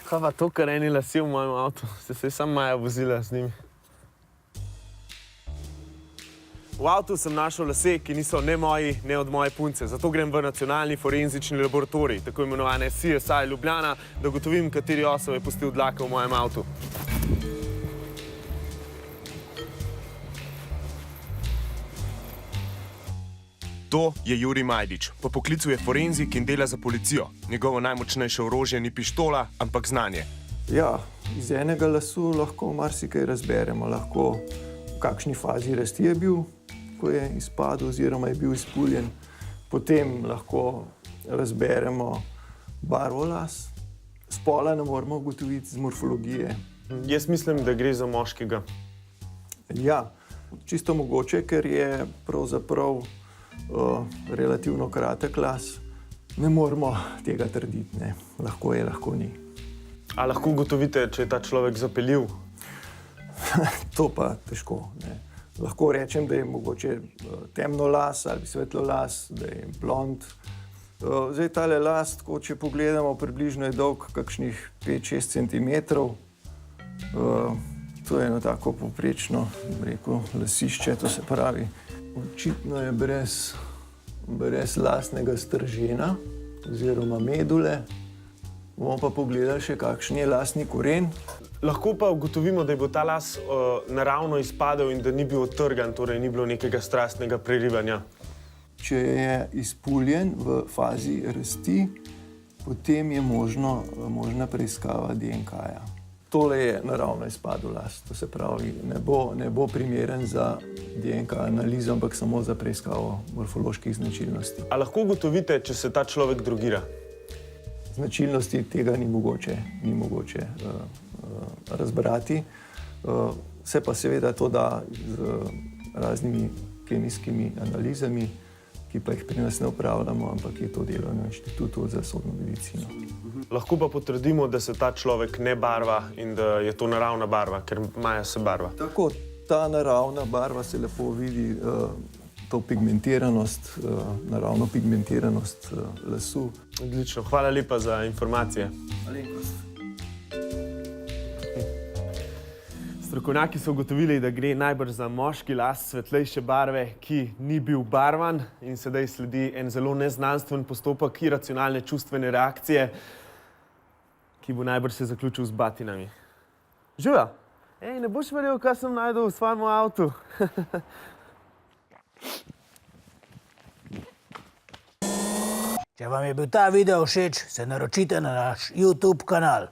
Kaj pa to, kar eni lasje v mojem avtu? Ste se sam Maja vozila z njimi. V avtu sem našel lase, ki niso ne moji, ne od moje punce. Zato grem v nacionalni forenzični laboratorij, tako imenovane CSI Ljubljana, da ugotovim, kateri osel je pustil dlake v mojem avtu. To je Jurij Majdič. Po poklicu je forenzik in dela za policijo. Njegovo najmočnejše orožje ni pištola, ampak znanje. Ja, iz enega lasu lahko marsikaj razberemo. Lahko v kakšni fazi rasti je bil, ko je izpadel oziroma je bil izpuljen. Potem lahko razberemo barvo las. Spola ne moremo ugotoviti z morfologije. Jaz mislim, da gre za moškega. Ja, čisto mogoče, ker je pravzaprav relativno kratek las. Ne moremo tega trditi, ne. Lahko je, lahko ni. A lahko ugotovite, če je ta človek zapeljiv? To pa težko, ne. Lahko rečem, da je mogoče temno las ali svetlo las, da je blond. Zdaj tale las, tako, če pogledamo, približno je dolg kakšnih 5-6 centimetrov. To je eno tako poprečno, rekel, lasišče, to se pravi. Očitno je brez lasnega stržena oziroma medule. Bomo pa pogledali še, kakšen je lasni koren. Lahko pa ugotovimo, da je bil ta las naravno izpadel in da ni bil odtrgan, torej ni bilo nekega strastnega prerivanja. Če je izpuljen v fazi rasti, potem je možna preiskava DNK-ja. Tole je naravno izpadel las, to se pravi, ne bo primeren za DNK analizo, ampak samo za preiskavo morfoloških značilnosti. A lahko ugotovite, če se ta človek drogira? Značilnosti tega ni mogoče razbrati. Se pa seveda to da z raznimi kemijskimi analizami, ki pa jih pri nas ne opravljamo, ampak je to delo na Inštitutu za sodno medicino. Lahko pa potrdimo, da se ta človek ne barva in da je to naravna barva, ker Maja se barva. Tako, ta naravna barva se lepo vidi, to pigmentiranost, naravno pigmentiranost lasu. Odlično, hvala lepa za informacije. Malenkost. Strokovnjaki so ugotovili, da gre najbrž za moški las svetlejše barve, ki ni bil barvan, in sedaj sledi en zelo neznanstven postopek iracionalne čustvene reakcije, ki bo najbrž se zaključil z batinami. Živjo! Ej, ne boš verjel, kaj sem našel v svojem avtu? Če vam je bil ta video všeč, se naročite na naš YouTube kanal.